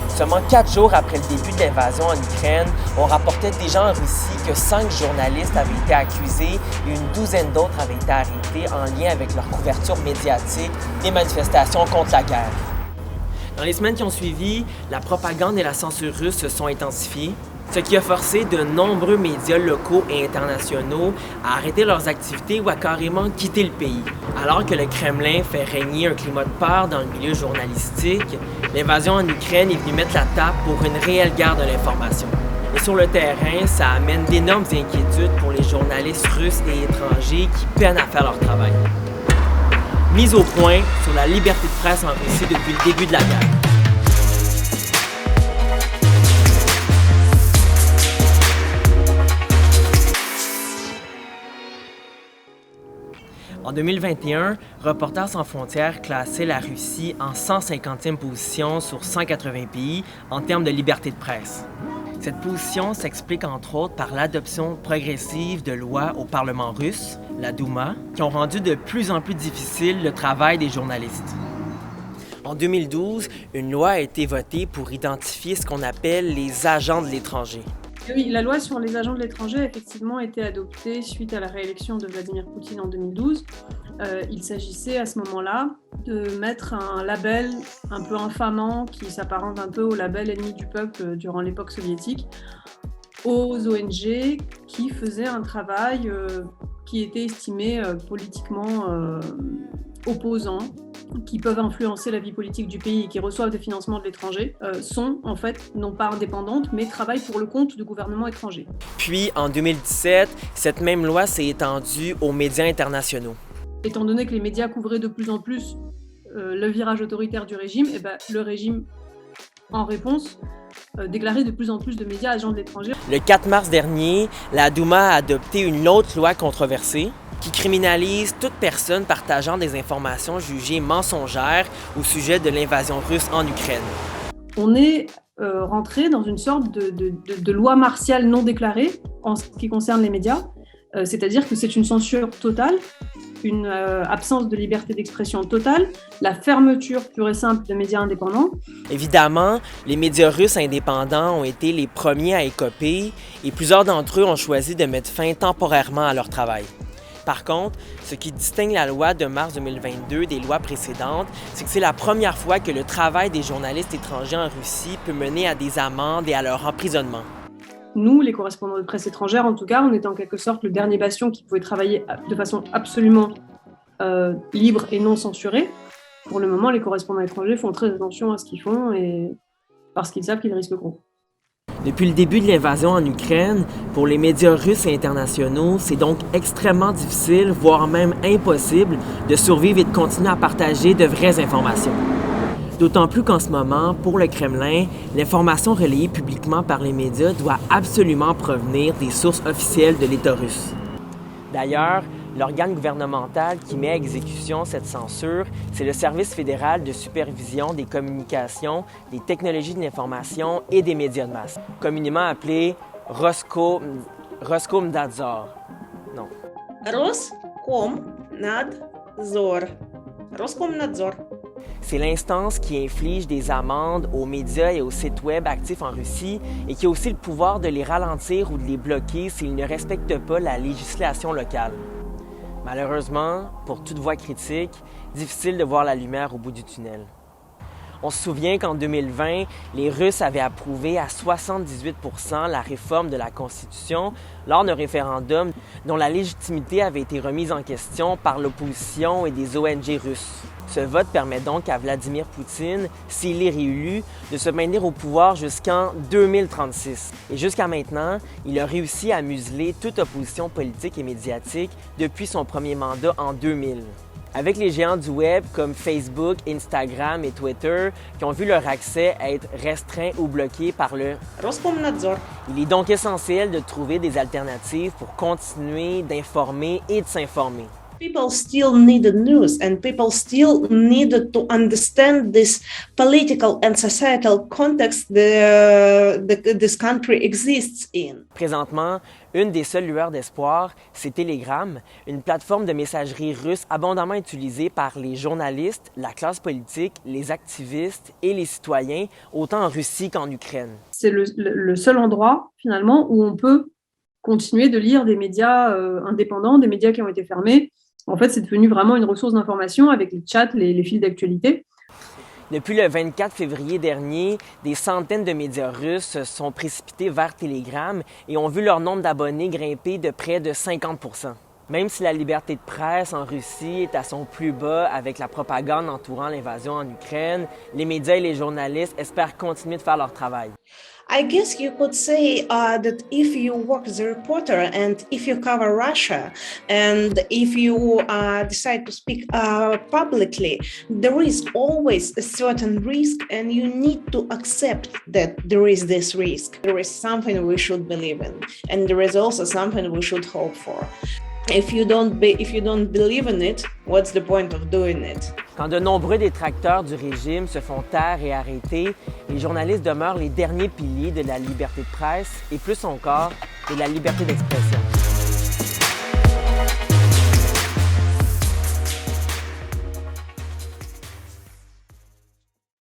Seulement 4 jours après le début de l'invasion en Ukraine, on rapportait déjà en Russie que 5 journalistes avaient été accusés et une douzaine d'autres avaient été arrêtés en lien avec leur couverture médiatique des manifestations contre la guerre. Dans les semaines qui ont suivi, la propagande et la censure russe se sont intensifiées, ce qui a forcé de nombreux médias locaux et internationaux à arrêter leurs activités ou à carrément quitter le pays. Alors que le Kremlin fait régner un climat de peur dans le milieu journalistique, l'invasion en Ukraine est venue mettre la table pour une réelle guerre de l'information. Et sur le terrain, ça amène d'énormes inquiétudes pour les journalistes russes et étrangers qui peinent à faire leur travail. Mise au point sur la liberté de presse en Russie depuis le début de la guerre. En 2021, Reporters sans frontières classait la Russie en 150e position sur 180 pays en termes de liberté de presse. Cette position s'explique entre autres par l'adoption progressive de lois au Parlement russe, la Douma, qui ont rendu de plus en plus difficile le travail des journalistes. En 2012, une loi a été votée pour identifier ce qu'on appelle les agents de l'étranger. Oui, la loi sur les agents de l'étranger a effectivement été adoptée suite à la réélection de Vladimir Poutine en 2012. Il s'agissait à ce moment-là de mettre un label un peu infamant qui s'apparente un peu au label ennemi du peuple durant l'époque soviétique aux ONG qui faisaient un travail qui était estimé politiquement opposant, qui peuvent influencer la vie politique du pays et qui reçoivent des financements de l'étranger, sont en fait non pas indépendantes, mais travaillent pour le compte du gouvernement étranger. Puis en 2017, cette même loi s'est étendue aux médias internationaux. Étant donné que les médias couvraient de plus en plus le virage autoritaire du régime, le régime, en réponse, déclarait de plus en plus de médias agents de l'étranger. Le 4 mars dernier, la Douma a adopté une autre loi controversée qui criminalise toute personne partageant des informations jugées mensongères au sujet de l'invasion russe en Ukraine. On est rentré dans une sorte de loi martiale non déclarée en ce qui concerne les médias, c'est-à-dire que c'est une censure totale, une absence de liberté d'expression totale, la fermeture pure et simple de médias indépendants. Évidemment, les médias russes indépendants ont été les premiers à écoper et plusieurs d'entre eux ont choisi de mettre fin temporairement à leur travail. Par contre, ce qui distingue la loi de mars 2022 des lois précédentes, c'est que c'est la première fois que le travail des journalistes étrangers en Russie peut mener à des amendes et à leur emprisonnement. Nous, les correspondants de presse étrangère, en tout cas, on était en quelque sorte le dernier bastion qui pouvait travailler de façon absolument libre et non censurée. Pour le moment, les correspondants étrangers font très attention à ce qu'ils font et parce qu'ils savent qu'ils risquent gros. Depuis le début de l'invasion en Ukraine, pour les médias russes et internationaux, c'est donc extrêmement difficile, voire même impossible, de survivre et de continuer à partager de vraies informations. D'autant plus qu'en ce moment, pour le Kremlin, l'information relayée publiquement par les médias doit absolument provenir des sources officielles de l'État russe. D'ailleurs, l'organe gouvernemental qui met à exécution cette censure, c'est le Service fédéral de supervision des communications, des technologies de l'information et des médias de masse, communément appelé Roskomnadzor. Non. Roskomnadzor. C'est l'instance qui inflige des amendes aux médias et aux sites web actifs en Russie et qui a aussi le pouvoir de les ralentir ou de les bloquer s'ils ne respectent pas la législation locale. Malheureusement, pour toute voix critique, difficile de voir la lumière au bout du tunnel. On se souvient qu'en 2020, les Russes avaient approuvé à 78% la réforme de la Constitution lors d'un référendum dont la légitimité avait été remise en question par l'opposition et des ONG russes. Ce vote permet donc à Vladimir Poutine, s'il est réélu, de se maintenir au pouvoir jusqu'en 2036. Et jusqu'à maintenant, il a réussi à museler toute opposition politique et médiatique depuis son premier mandat en 2000. Avec les géants du web comme Facebook, Instagram et Twitter qui ont vu leur accès être restreint ou bloqué par le Roskomnadzor. Il est donc essentiel de trouver des alternatives pour continuer d'informer et de s'informer. People still needed news, and people still needed to understand this political and societal context this country exists in. Présentement, une des seules lueurs d'espoir, c'est Telegram, une plateforme de messagerie russe abondamment utilisée par les journalistes, la classe politique, les activistes et les citoyens, autant en Russie qu'en Ukraine. C'est le seul endroit, finalement, où on peut continuer de lire des médias indépendants, des médias qui ont été fermés. En fait, c'est devenu vraiment une ressource d'information avec les chats, les fils d'actualité. Depuis le 24 février dernier, des centaines de médias russes se sont précipités vers Telegram et ont vu leur nombre d'abonnés grimper de près de 50%. Même si la liberté de presse en Russie est à son plus bas avec la propagande entourant l'invasion en Ukraine, les médias et les journalistes espèrent continuer de faire leur travail. I guess you could say that if you work as a reporter and if you cover Russia and if you decide to speak publicly, there is always a certain risk and you need to accept that there is this risk. There is something we should believe in and there is also something we should hope for. If you don't believe in it, what's the point of doing it? Quand de nombreux détracteurs du régime se font taire et arrêter, les journalistes demeurent les derniers piliers de la liberté de presse et plus encore de la liberté d'expression.